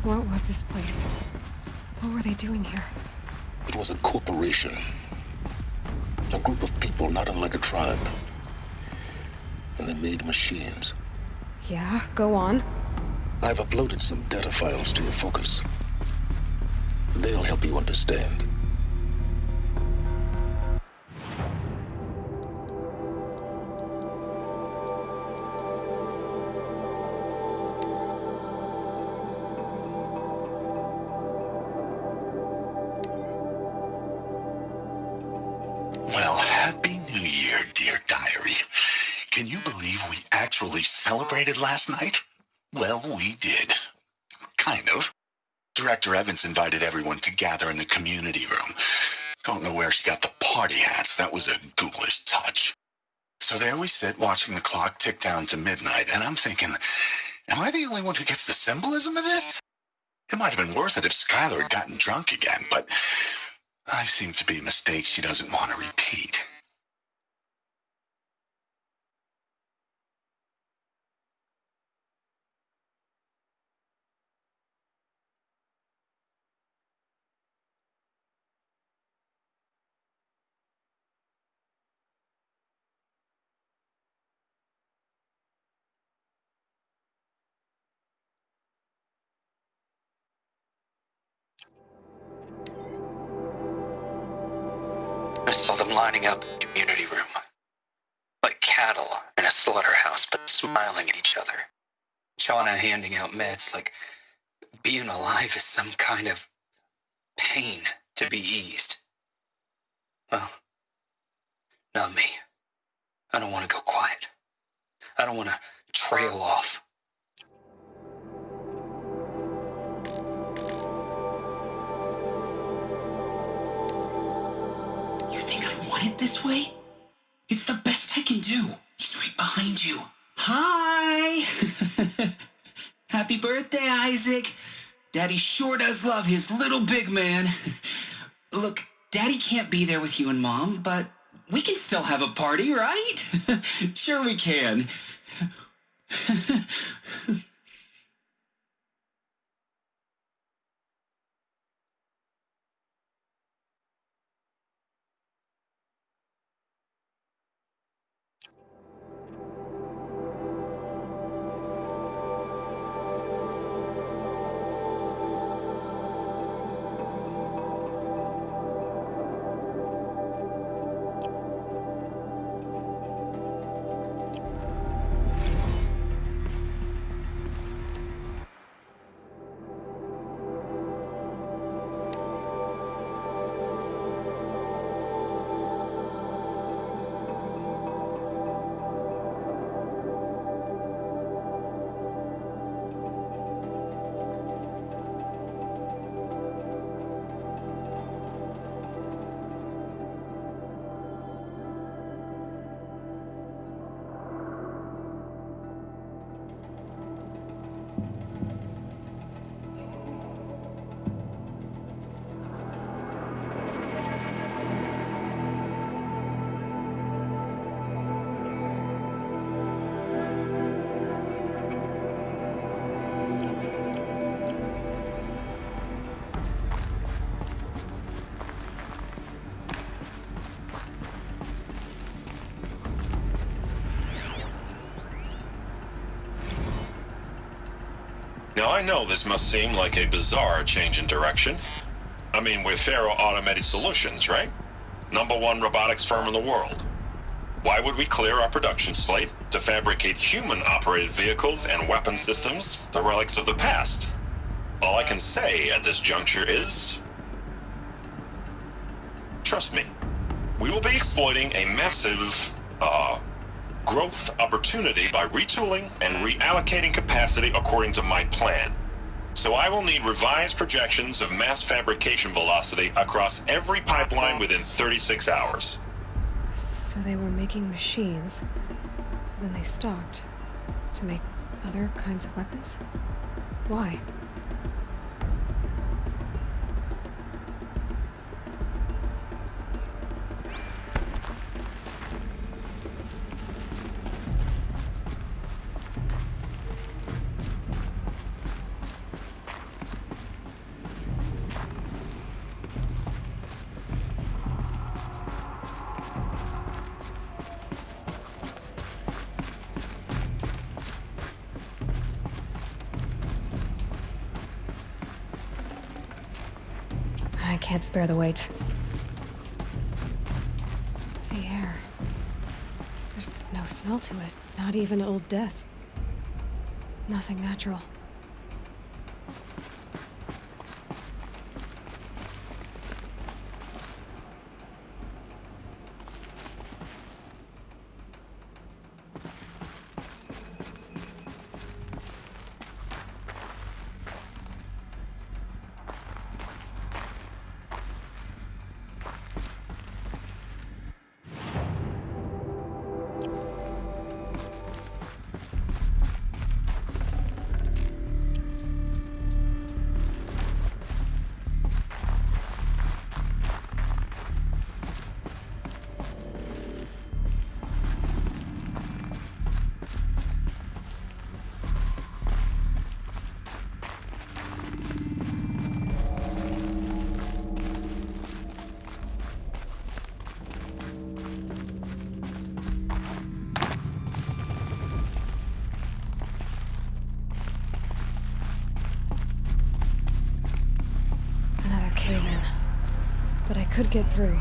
What was this place? What were they doing here? It was a corporation. A group of people not unlike a tribe. And they made machines. Yeah, go on. I've uploaded some data files to your Focus. They'll help you understand. Well, Happy New Year, dear diary. Can you believe we actually celebrated last night? Well, we did. Kind of. Director Evans invited everyone to gather in the community room. Don't know where she got the party hats. That was a ghoulish touch. So there we sit, watching the clock tick down to midnight, and I'm thinking, am I the only one who gets the symbolism of this? It might have been worth it if Skylar had gotten drunk again, but I seem to be a mistake she doesn't want to repeat. I saw them lining up in the community room, like cattle in a slaughterhouse, but smiling at each other. Shauna handing out meds like being alive is some kind of pain to be eased. Well, not me. I don't want to go quiet. I don't want to trail off. You think I want it this way? It's the best I can do. He's right behind you. Hi! Happy birthday, Isaac. Daddy sure does love his little big man. Look, Daddy can't be there with you and Mom, but we can still have a party, right? Sure we can. Now, I know this must seem like a bizarre change in direction. I mean, we're Faro Automated Solutions, right? #1 robotics firm in the world. Why would we clear our production slate to fabricate human-operated vehicles and weapon systems, the relics of the past? All I can say at this juncture is, trust me, we will be exploiting a massive, growth opportunity by retooling and reallocating capacity according to my plan. So I will need revised projections of mass fabrication velocity across every pipeline within 36 hours. So they were making machines, then they stopped to make other kinds of weapons? Why? I can't spare the weight. The air. There's no smell to it. Not even old death. Nothing natural. Another cave-in. But I could get through.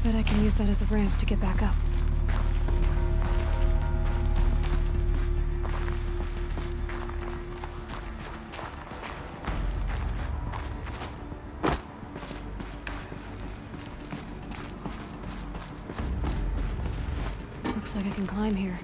Bet I can use that as a ramp to get back up. Looks like I can climb here.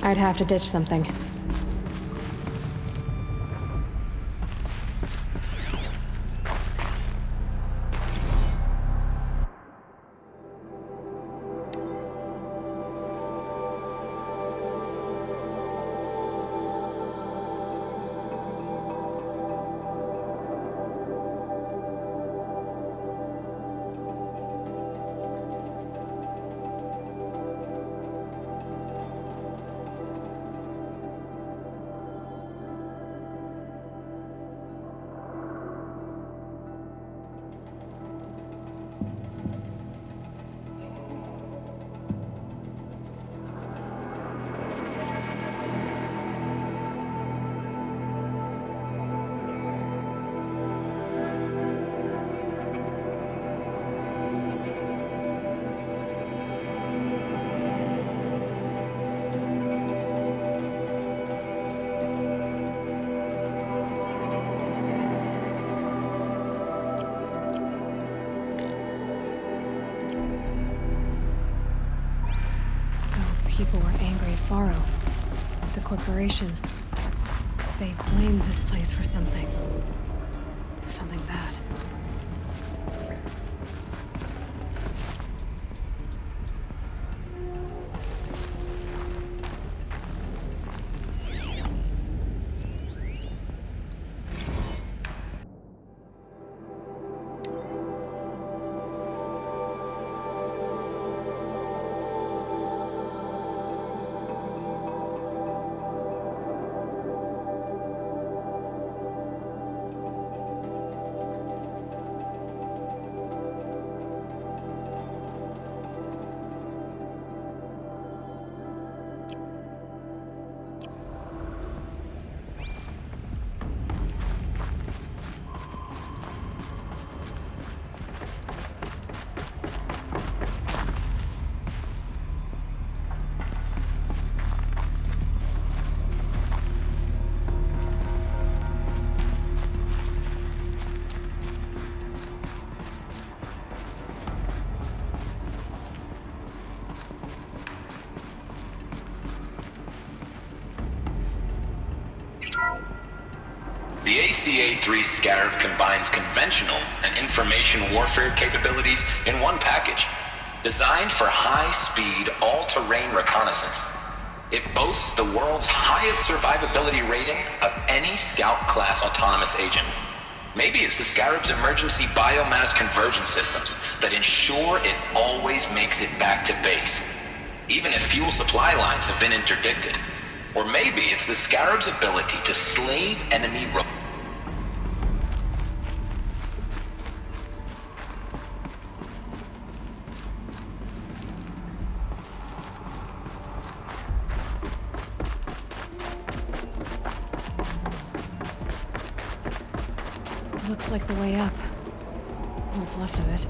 I'd have to ditch something. People were angry at Faro, the corporation. They blamed this place for something. Something bad. The ACA-3 Scarab combines conventional and information warfare capabilities in one package, designed for high-speed, all-terrain reconnaissance. It boasts the world's highest survivability rating of any Scout-class autonomous agent. Maybe it's the Scarab's emergency biomass conversion systems that ensure it always makes it back to base, even if fuel supply lines have been interdicted. Or maybe it's the Scarab's ability to slave enemy Looks like the way up. What's left of it.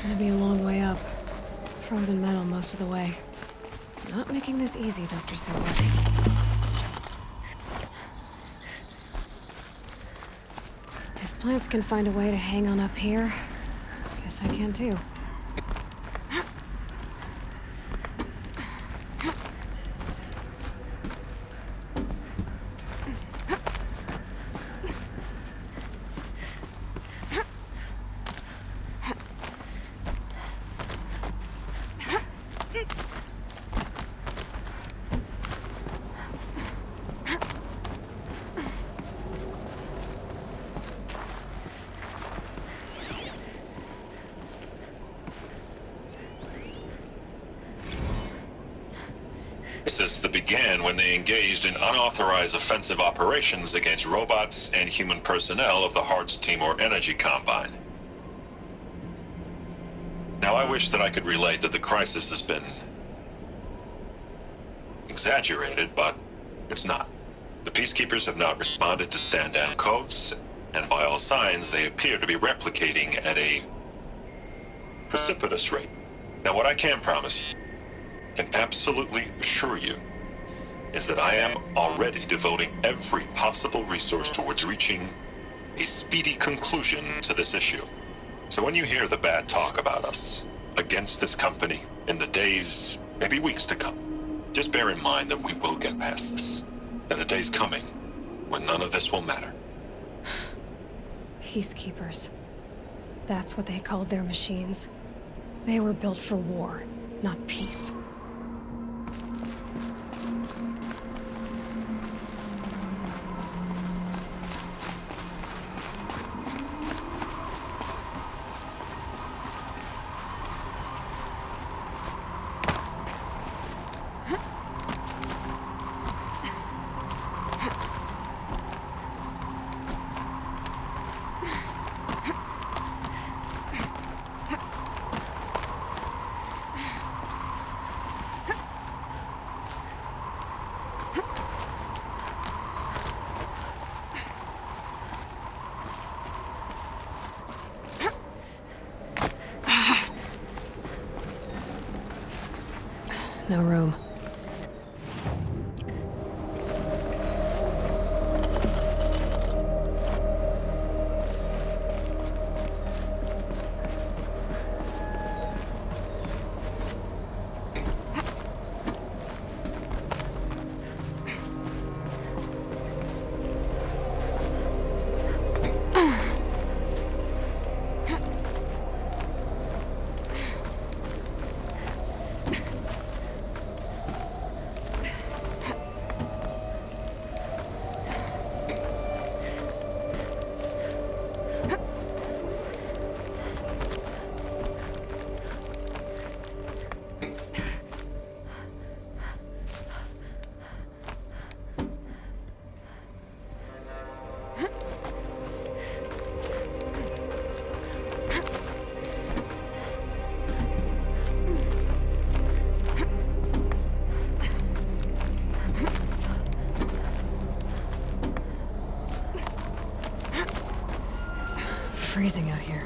Gonna be a long way up. Frozen metal most of the way. Not making this easy, Dr. Silver. If plants can find a way to hang on up here, guess I can too. That began when they engaged in unauthorized offensive operations against robots and human personnel of the Hartz Timor Energy Combine. Now, I wish that I could relate that the crisis has been exaggerated, but it's not. The Peacekeepers have not responded to stand-down codes, And by all signs, they appear to be replicating at a precipitous rate. Now, what I can promise, can absolutely assure you, is that I am already devoting every possible resource towards reaching a speedy conclusion to this issue. So when you hear the bad talk about us against this company in the days, maybe weeks to come, just bear in mind that we will get past this. That a day's coming when none of this will matter. Peacekeepers. That's what they called their machines. They were built for war, not peace. No room. Freezing out here.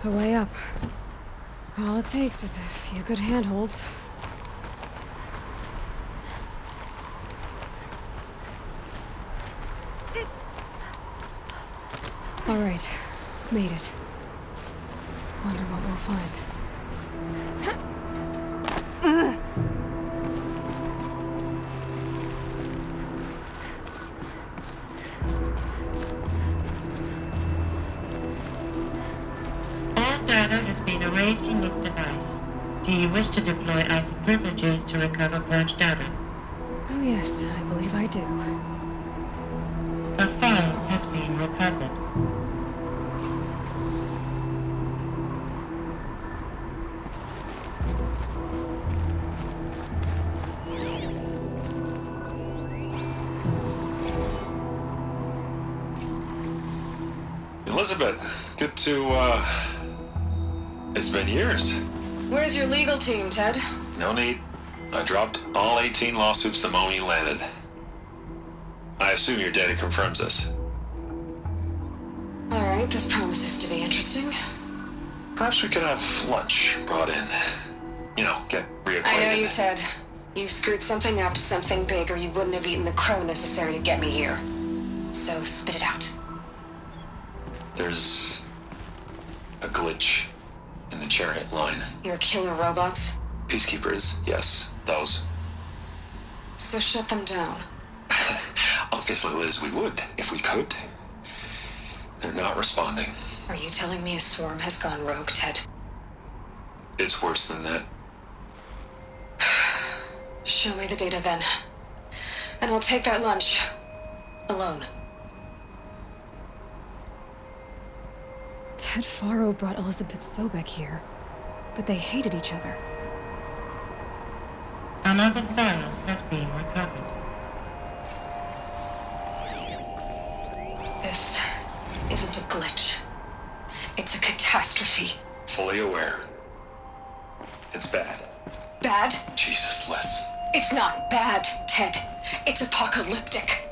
a way up. All it takes is a few good handholds. All right, made it. Wonder what we'll find. All data has been erased from this device. Do you wish to deploy Alpha privileges to recover purged data? Oh yes, I believe I do. A file has been recovered. Elizabeth, good to, It's been years. Where's your legal team, Ted? No need. I dropped all 18 lawsuits the moment you landed. I assume your data confirms this. All right, this promises to be interesting. Perhaps we could have lunch brought in. You know, get reacquainted. I know you, Ted. You screwed something up, something big, or you wouldn't have eaten the crow necessary to get me here. So spit it out. There's a glitch in the chariot line. Your killer robots? Peacekeepers, yes, those. So shut them down. Obviously, Liz, we would, if we could. They're not responding. Are you telling me a swarm has gone rogue, Ted? It's worse than that. Show me the data then. And I'll take that lunch. Alone. Ted Faro brought Elizabeth Sobek here, but they hated each other. Another file has been recovered. This isn't a glitch. It's a catastrophe. Fully aware. It's bad. Bad? Jesus, Liz. It's not bad, Ted. It's apocalyptic.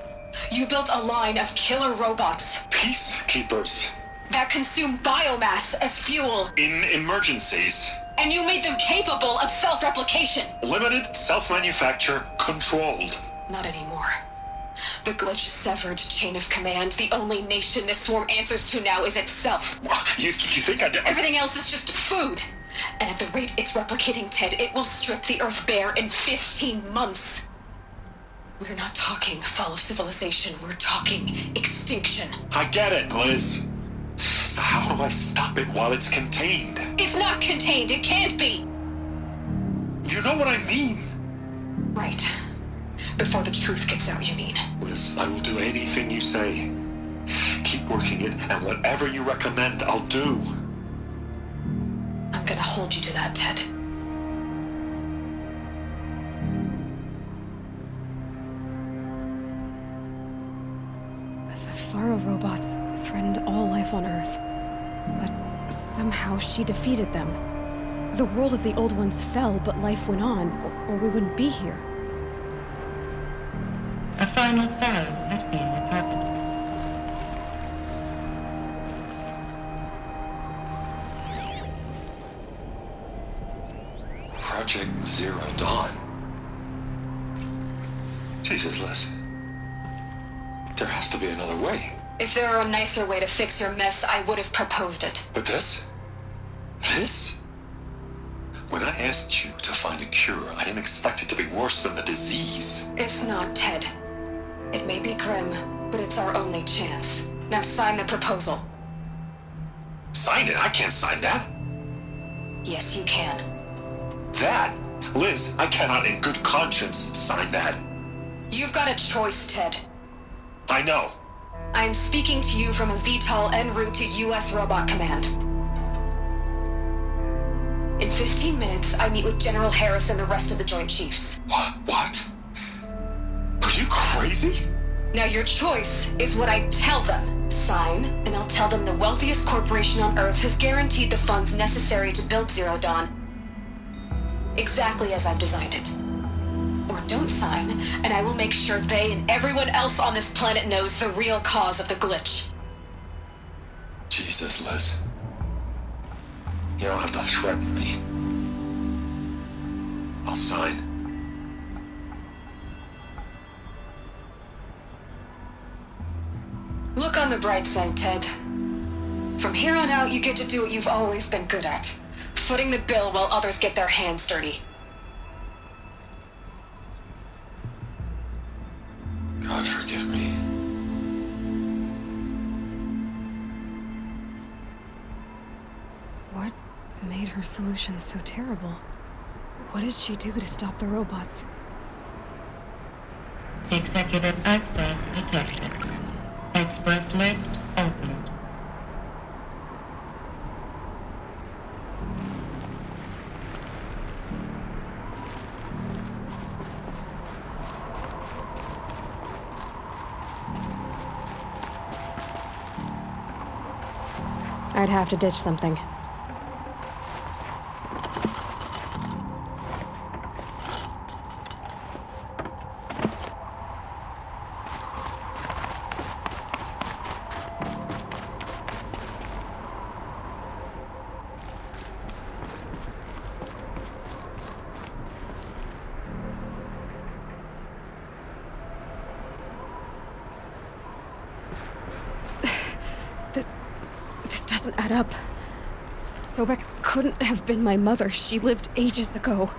You built a line of killer robots Peacekeepers. that consume biomass as fuel, In emergencies. and you made them capable of self-replication. Limited, self-manufacture, controlled. Not anymore. The glitch severed chain of command. The only nation this swarm answers to now is itself. You think I did? Everything else is just food. And at the rate it's replicating, Ted, it will strip the Earth bare in 15 months. We're not talking fall of civilization. We're talking extinction. I get it, Liz. So how do I stop it while it's contained? It's not contained. It can't be. You know what I mean? Right. Before the truth gets out, you mean? Liz, I will do anything you say. Keep working it, and whatever you recommend, I'll do. I'm gonna hold you to that, Ted. The Faro robots threatened all life on Earth, but somehow she defeated them. The world of the old ones fell, but life went on, or we wouldn't be here. A final file has been recovered. Project Zero Dawn. Jesus, Liz. There has to be another way. If there were a nicer way to fix your mess, I would have proposed it. But this? This? When I asked you to find a cure, I didn't expect it to be worse than the disease. It's not, Ted. It may be grim, but it's our only chance. Now sign the proposal. Sign it? I can't sign that. Yes, you can. That? Liz, I cannot in good conscience sign that. You've got a choice, Ted. I know. I'm speaking to you from a VTOL en route to U.S. Robot Command. In 15 minutes, I meet with General Harris and the rest of the Joint Chiefs. What? Are you crazy? Now your choice is what I tell them. Sign, and I'll tell them the wealthiest corporation on Earth has guaranteed the funds necessary to build Zero Dawn. Exactly as I've designed it. Or don't sign, and I will make sure they and everyone else on this planet knows the real cause of the glitch. Jesus, Liz. You don't have to threaten me. I'll sign. Look on the bright side, Ted. From here on out, you get to do what you've always been good at. Footing the bill while others get their hands dirty. God forgive me. What made her solution so terrible? What did she do to stop the robots? Executive access detected. Express lift opened. I'd have to ditch something. This doesn't add up. Sobek couldn't have been my mother. She lived ages ago.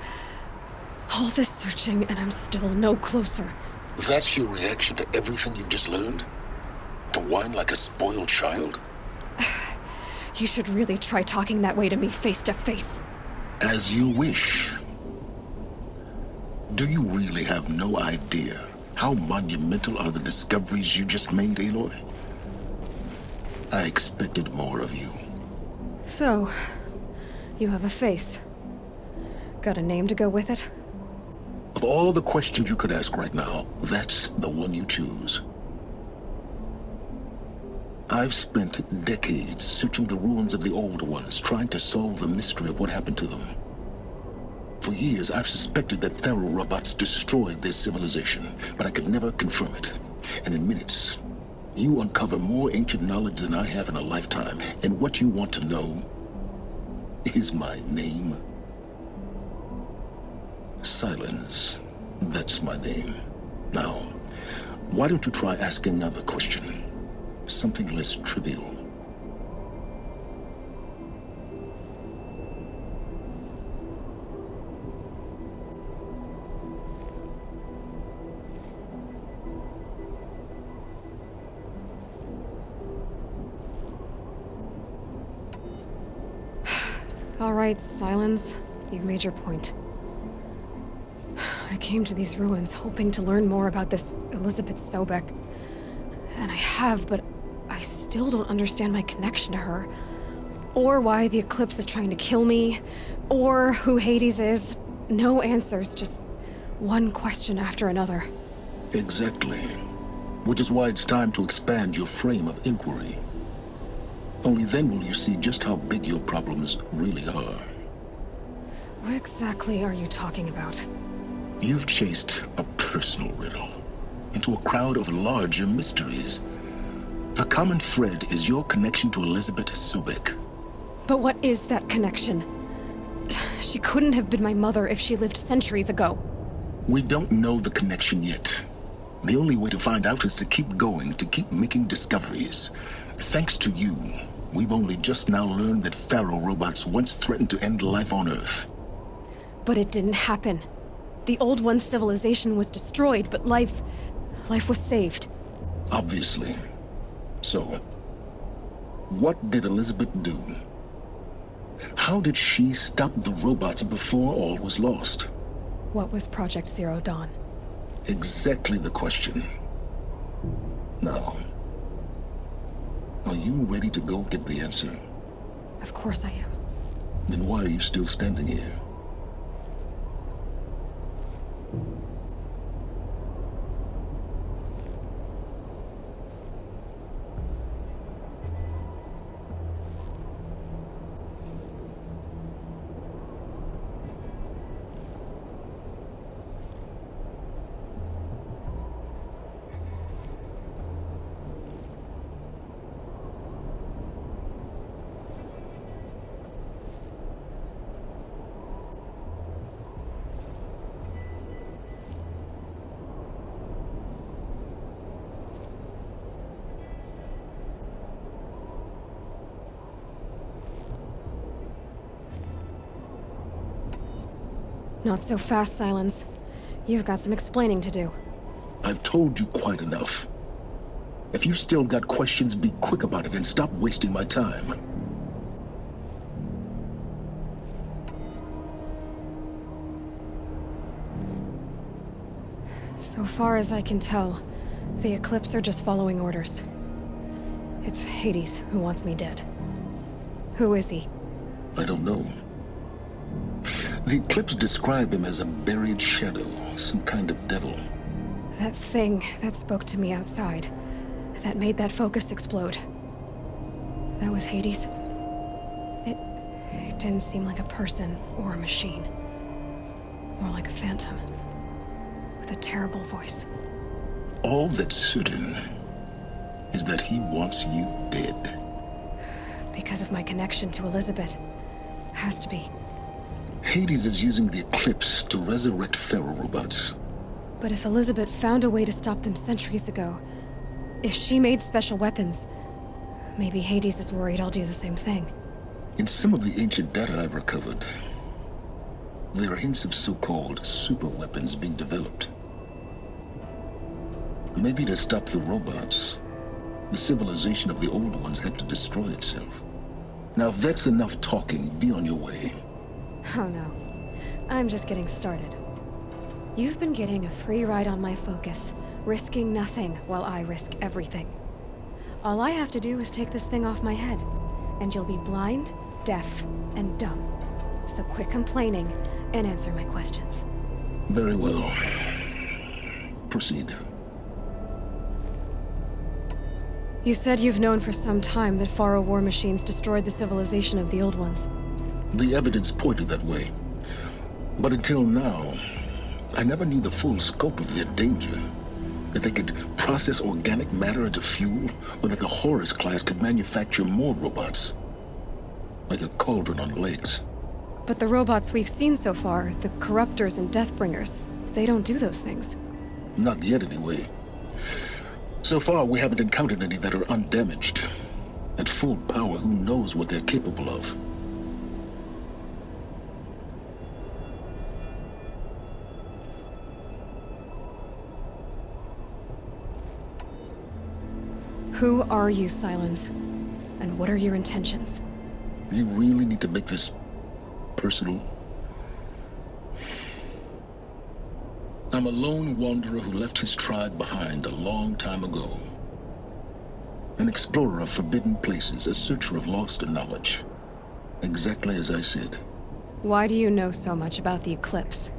All this searching, and I'm still no closer. That's your reaction to everything you've just learned? To whine like a spoiled child? You should really try talking that way to me face to face. As you wish. Do you really have no idea how monumental are the discoveries you just made, Aloy? I expected more of you. So, you have a face. Got a name to go with it? Of all the questions you could ask right now, that's the one you choose. I've spent decades searching the ruins of the old ones, trying to solve the mystery of what happened to them. For years, I've suspected that Faro robots destroyed their civilization, but I could never confirm it. And in minutes, you uncover more ancient knowledge than I have in a lifetime, and what you want to know is my name. Silence. That's my name. Now, why don't you try asking another question? Something less trivial. All right, Silence. You've made your point. I came to these ruins hoping to learn more about this Elizabeth Sobek. And I have, but I still don't understand my connection to her. Or why the Eclipse is trying to kill me. Or who Hades is. No answers, just one question after another. Exactly. Which is why it's time to expand your frame of inquiry. Only then will you see just how big your problems really are. What exactly are you talking about? You've chased a personal riddle into a crowd of larger mysteries. The common thread is your connection to Elizabeth Sobek. But what is that connection? She couldn't have been my mother if she lived centuries ago. We don't know the connection yet. The only way to find out is to keep going, to keep making discoveries. Thanks to you, we've only just now learned that Faro robots once threatened to end life on Earth. But it didn't happen. The Old One's civilization was destroyed, but life was saved. Obviously. So, what did Elizabeth do? How did she stop the robots before all was lost? What was Project Zero Dawn? Exactly the question. Now, are you ready to go get the answer? Of course I am. Then why are you still standing here? Not so fast, Silence. You've got some explaining to do. I've told you quite enough. If you've still got questions, be quick about it and stop wasting my time. So far as I can tell, the Eclipse are just following orders. It's Hades who wants me dead. Who is he? I don't know. The Eclipse describe him as a buried shadow, some kind of devil. That thing that spoke to me outside, that made that focus explode. That was Hades? It didn't seem like a person or a machine. More like a phantom. With a terrible voice. All that's certain is that he wants you dead. Because of my connection to Elizabeth. Has to be. Hades is using the Eclipse to resurrect ferrorobots. But if Elizabeth found a way to stop them centuries ago, if she made special weapons, maybe Hades is worried I'll do the same thing. In some of the ancient data I've recovered, there are hints of so-called super weapons being developed. Maybe to stop the robots, the civilization of the old ones had to destroy itself. Now if that's enough talking, be on your way. Oh no. I'm just getting started. You've been getting a free ride on my focus, risking nothing while I risk everything. All I have to do is take this thing off my head, and you'll be blind, deaf, and dumb. So quit complaining and answer my questions. Very well. Proceed. You said you've known for some time that Faro war machines destroyed the civilization of the old ones. The evidence pointed that way. But until now, I never knew the full scope of their danger. That they could process organic matter into fuel, or that the Horus class could manufacture more robots. Like a cauldron on legs. But the robots we've seen so far, the Corruptors and Deathbringers, they don't do those things. Not yet, anyway. So far, we haven't encountered any that are undamaged. At full power, who knows what they're capable of? Who are you, Silence? And what are your intentions? You really need to make this personal? I'm a lone wanderer who left his tribe behind a long time ago. An explorer of forbidden places, a searcher of lost knowledge. Exactly as I said. Why do you know so much about the Eclipse?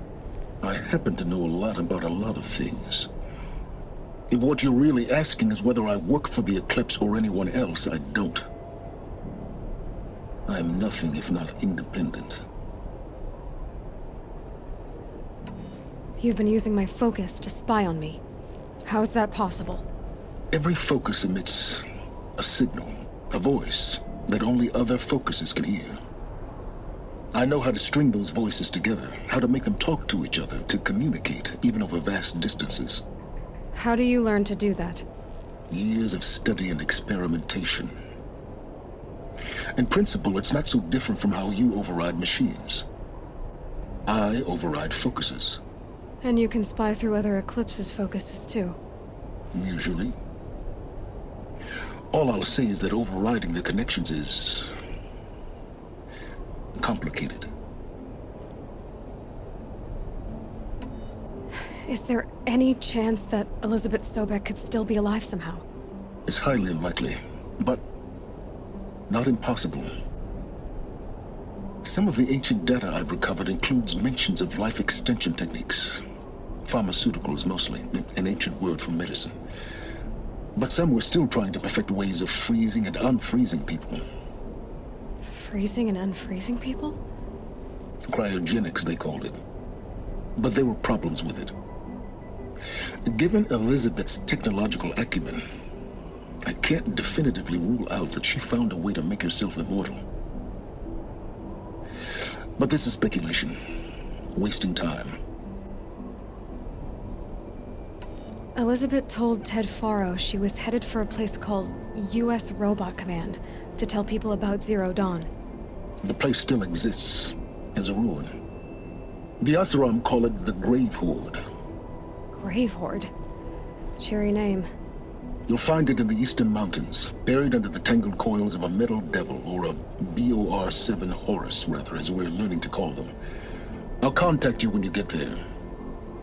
I happen to know a lot about a lot of things. If what you're really asking is whether I work for the Eclipse or anyone else, I don't. I am nothing if not independent. You've been using my focus to spy on me. How's that possible? Every focus emits a signal, a voice, that only other focuses can hear. I know how to string those voices together, how to make them talk to each other, to communicate, even over vast distances. How do you learn to do that? Years of study and experimentation. In principle, it's not so different from how you override machines. I override focuses. And you can spy through other Eclipse's focuses too. Usually. All I'll say is that overriding the connections is complicated. Is there any chance that Elizabeth Sobek could still be alive somehow? It's highly unlikely, but not impossible. Some of the ancient data I've recovered includes mentions of life extension techniques. Pharmaceuticals, mostly, an ancient word for medicine. But some were still trying to perfect ways of freezing and unfreezing people. Freezing and unfreezing people? Cryogenics, they called it. But there were problems with it. Given Elizabeth's technological acumen, I can't definitively rule out that she found a way to make herself immortal. But this is speculation. Wasting time. Elizabeth told Ted Faro she was headed for a place called U.S. Robot Command to tell people about Zero Dawn. The place still exists as a ruin. The Asuram call it the Grave Horde. Grave Horde. Cheery name. You'll find it in the Eastern Mountains, buried under the tangled coils of a metal devil, or a BOR-7 Horus, rather, as we're learning to call them. I'll contact you when you get there.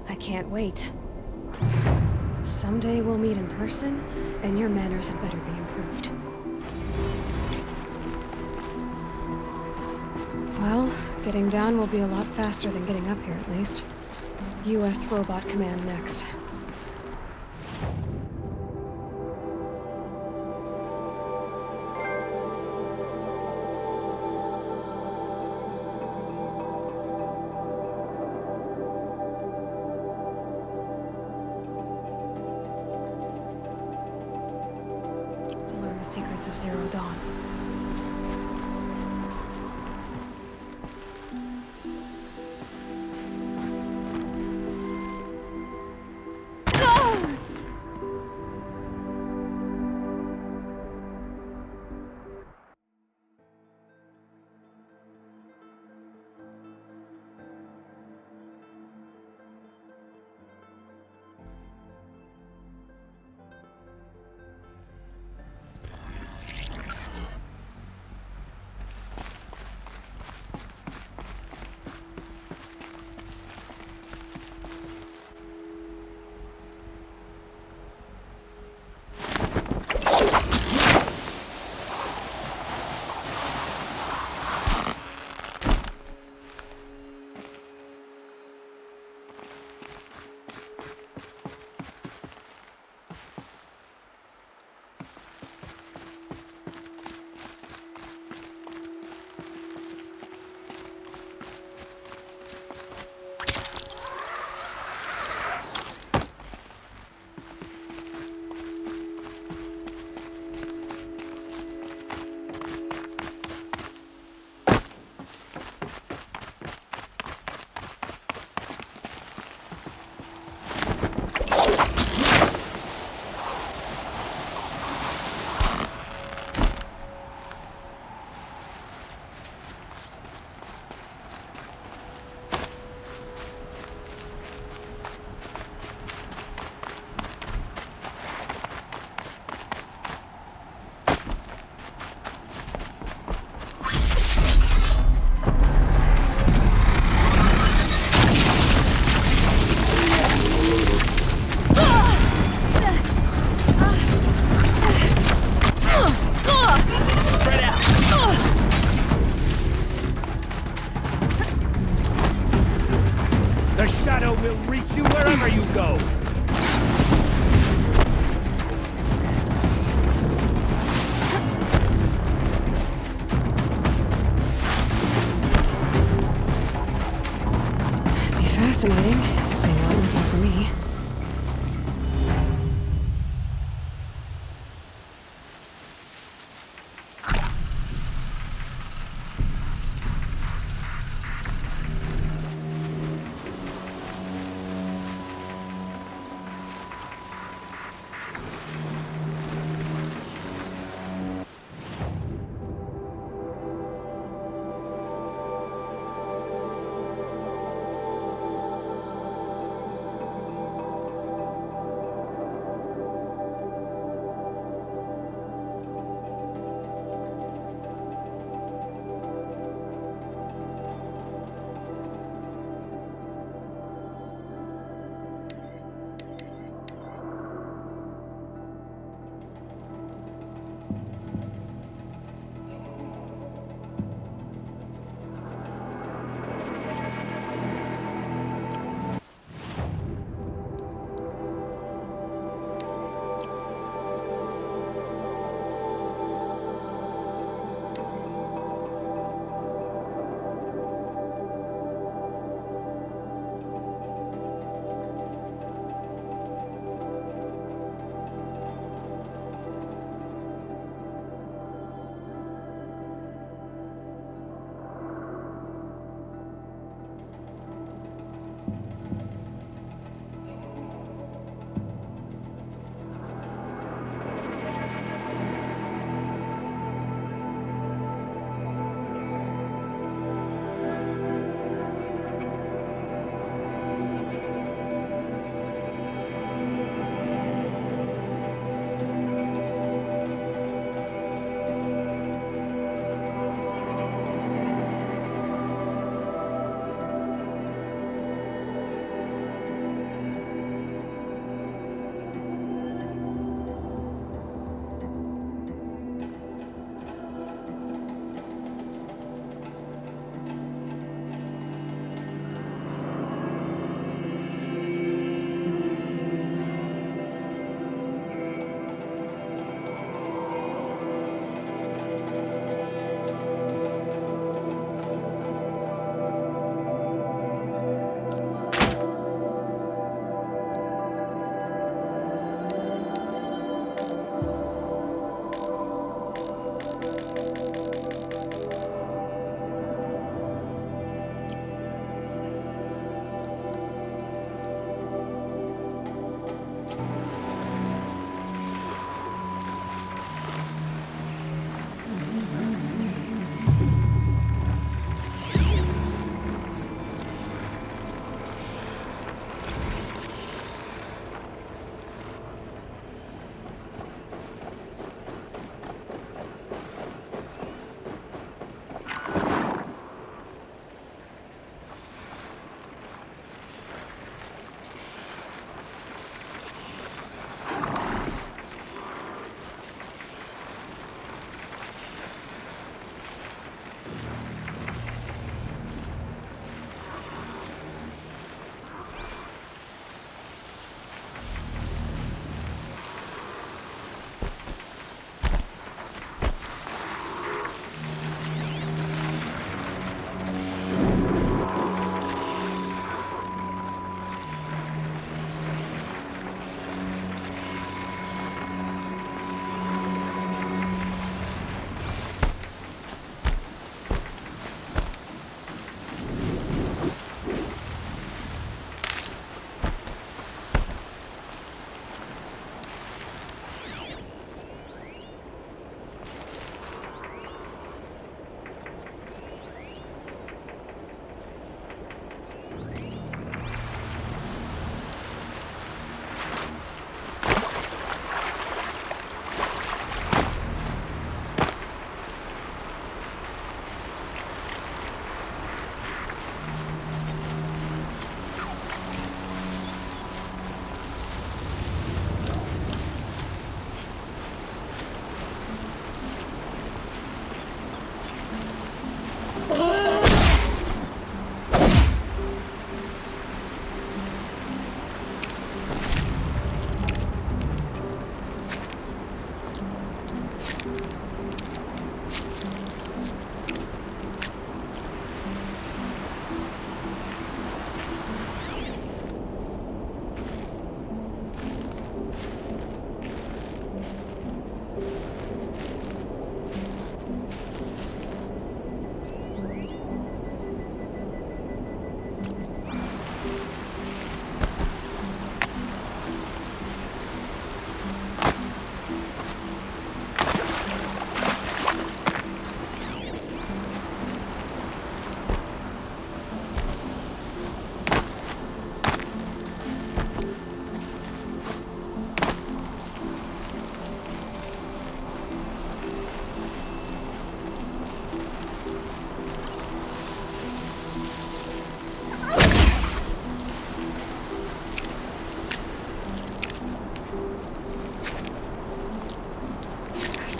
I can't wait. Someday we'll meet in person, and your manners had better be improved. Well, getting down will be a lot faster than getting up here, at least. U.S. Robot Command next. To learn the secrets of Zero Dawn.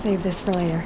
save this for later.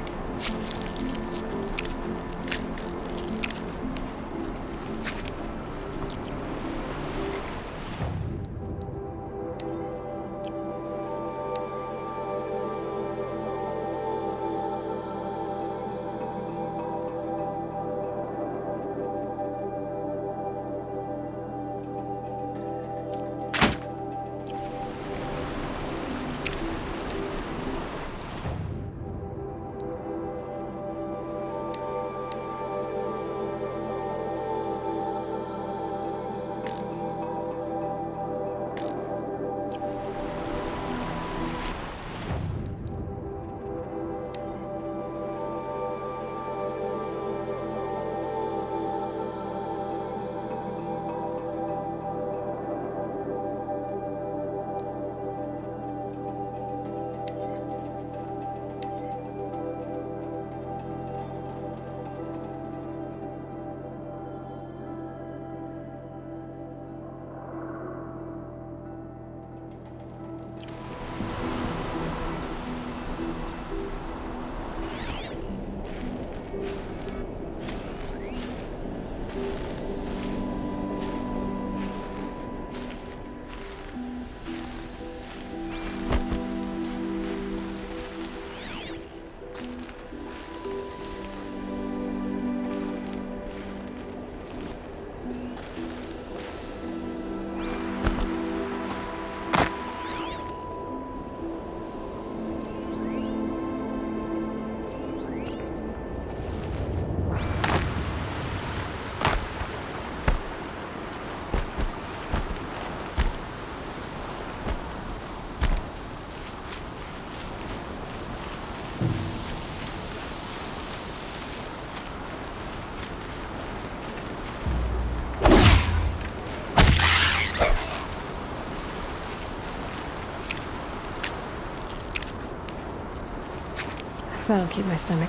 That'll keep my stomach.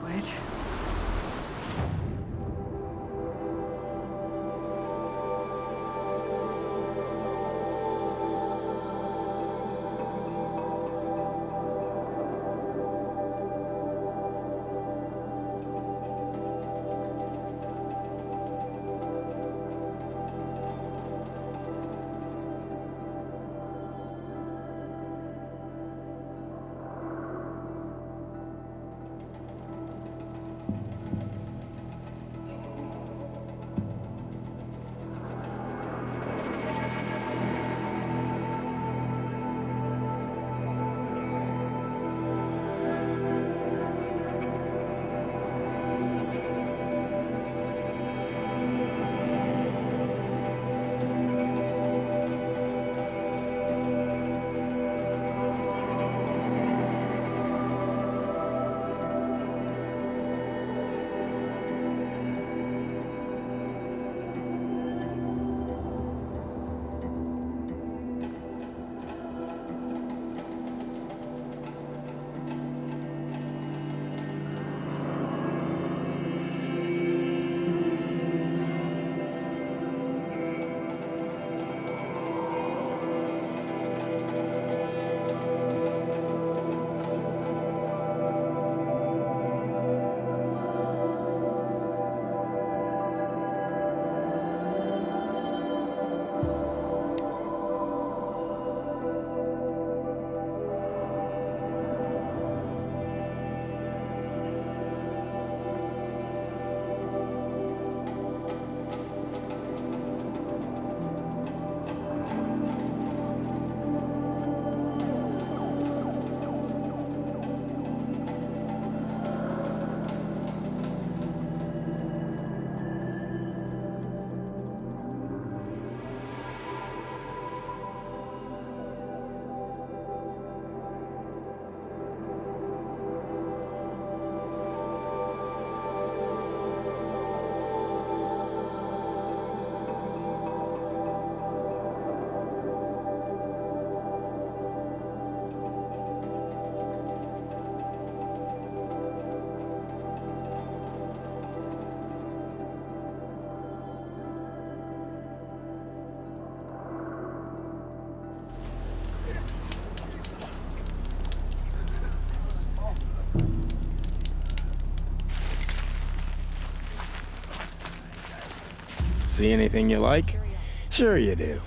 What? See anything you like? Sure you do.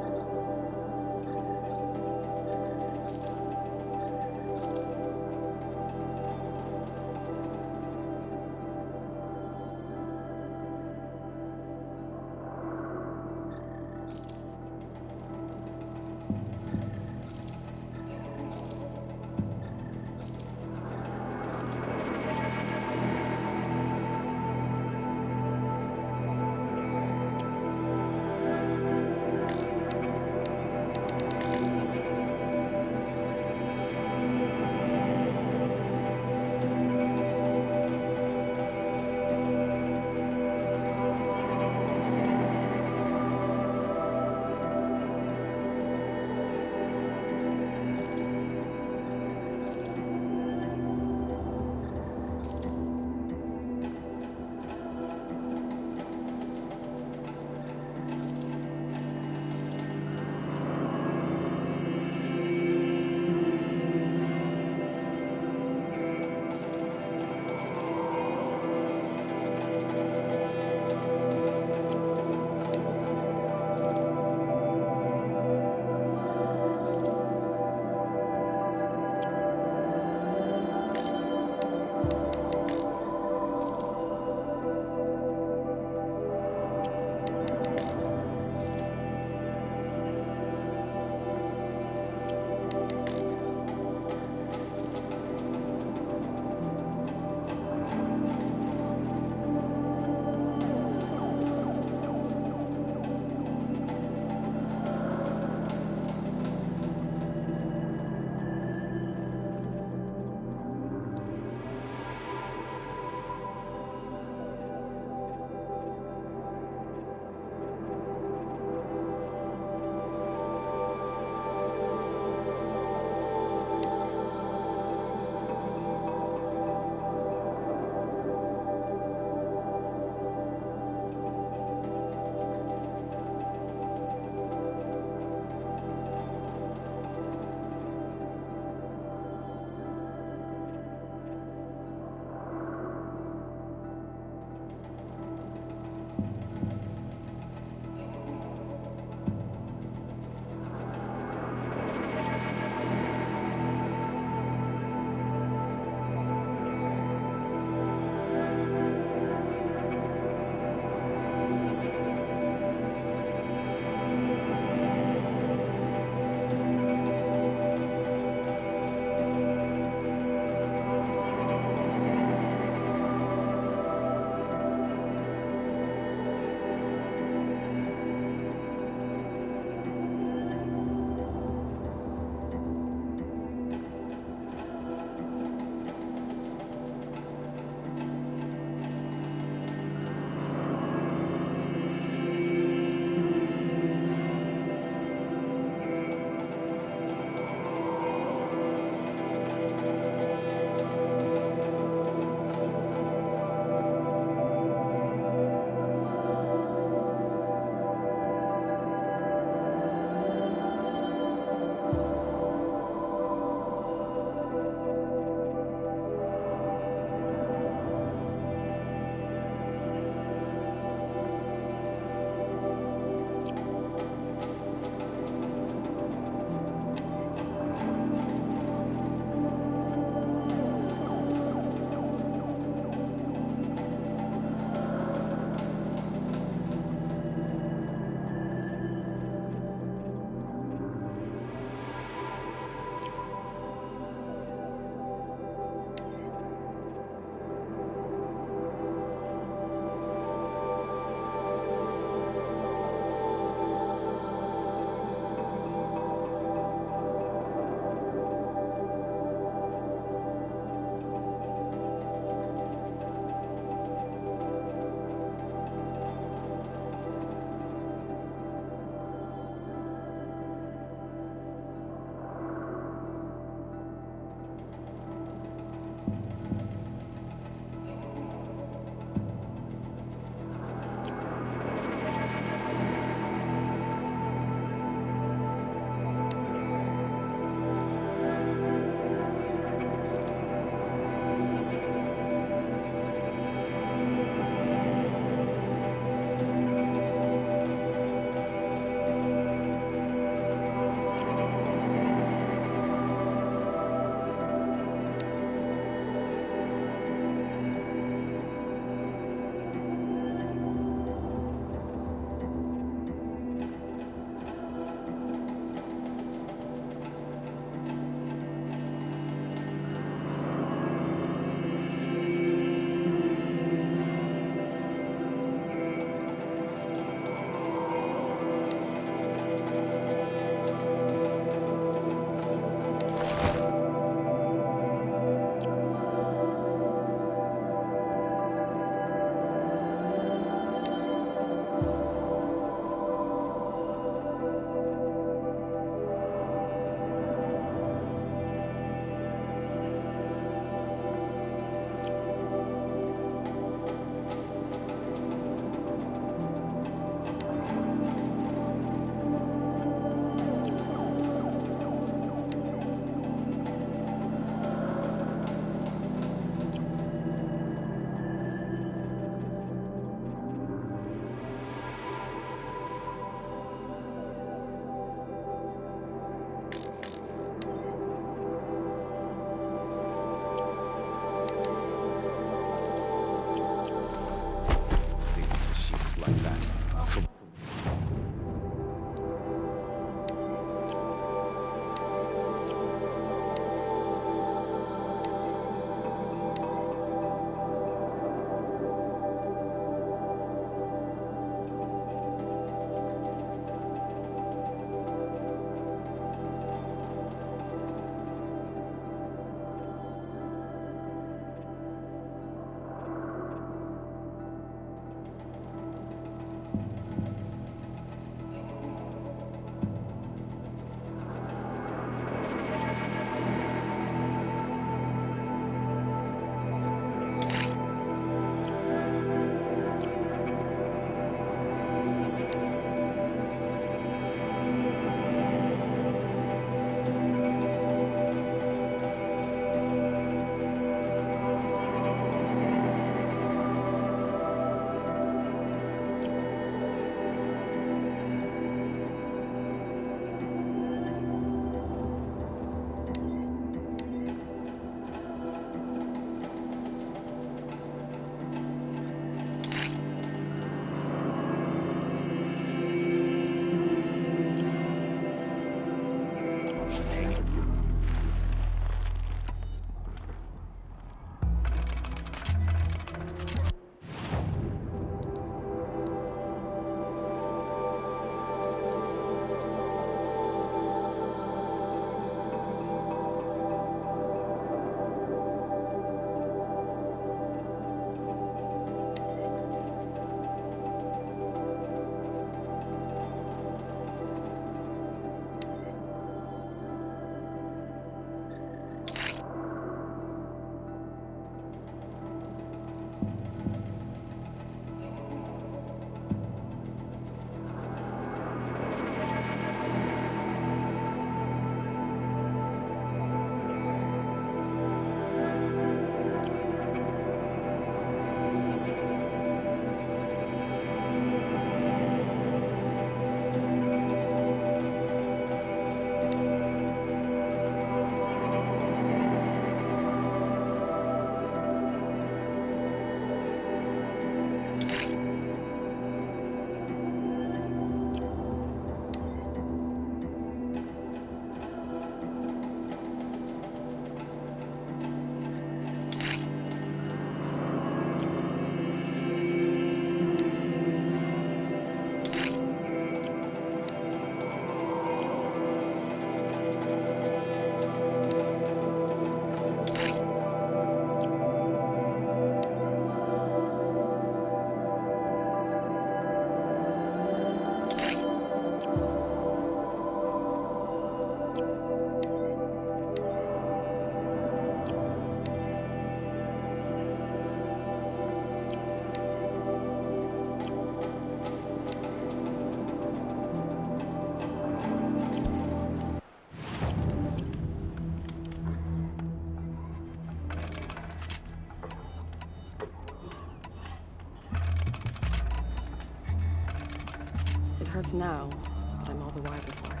hurts now, but I'm all the wiser for it.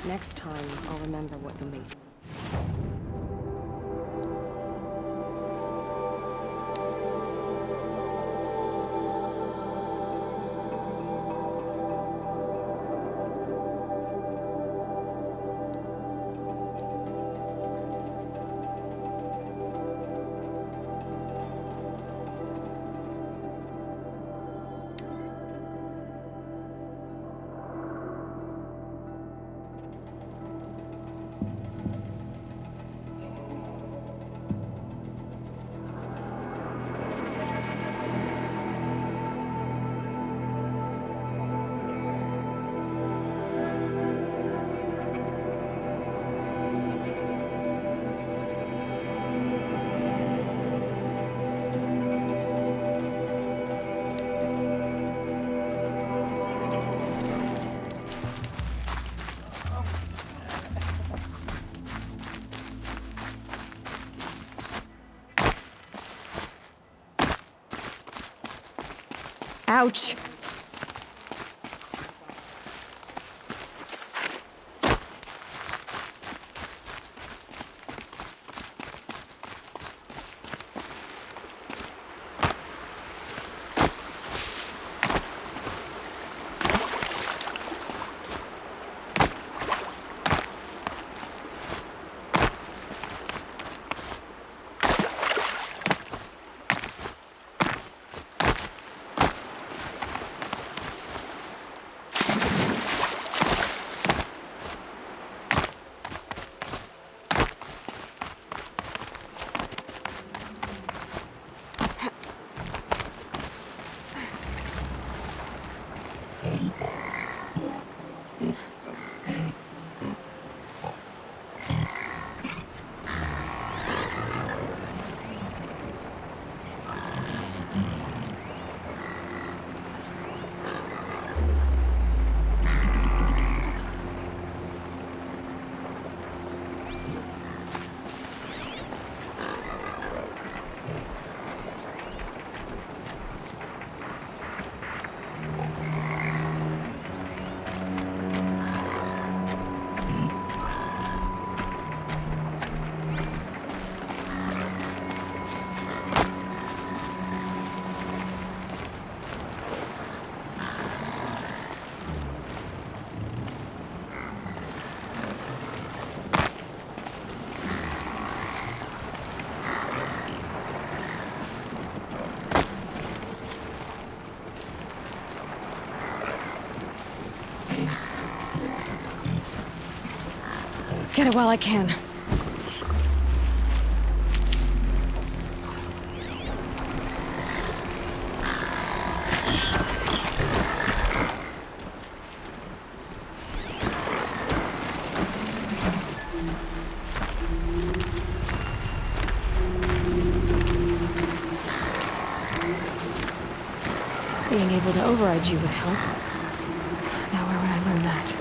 Next time, I'll remember what the mate. Ouch! Get it while I can. Being able to override you would help. Now where would I learn that?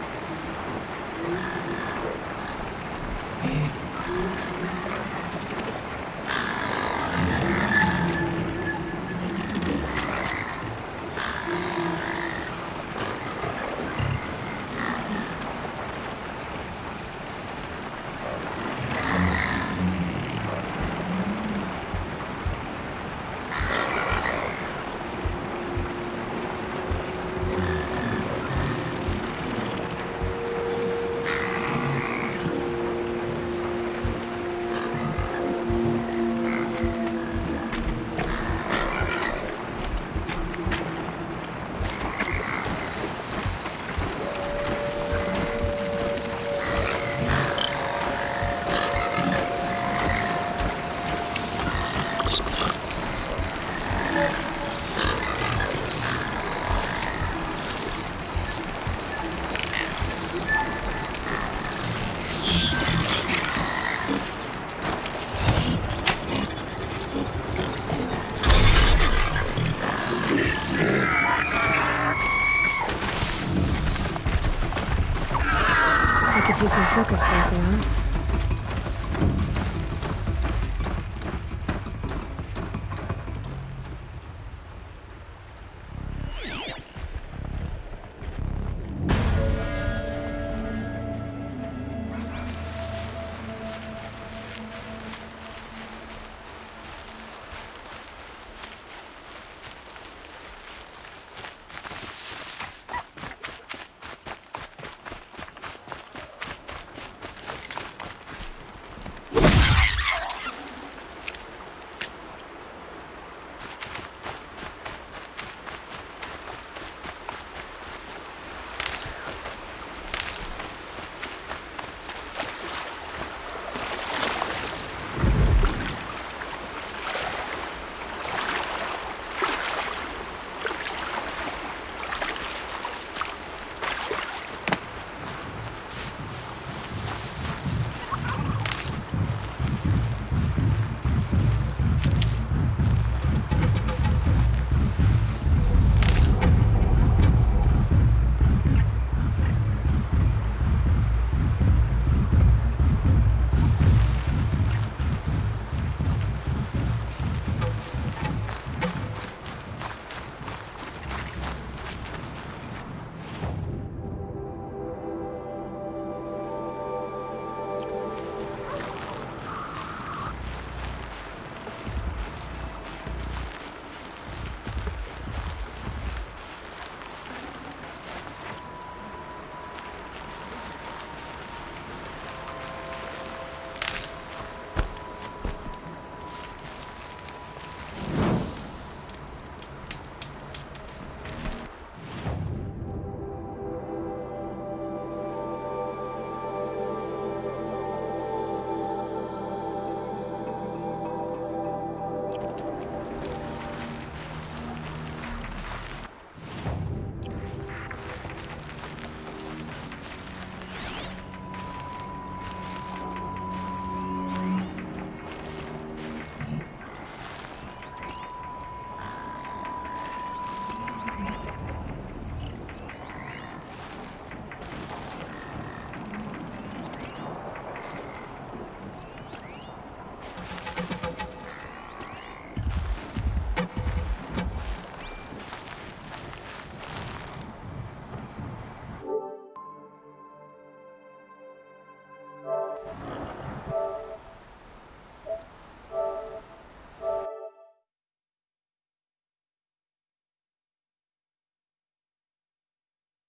keeps me focused to look around.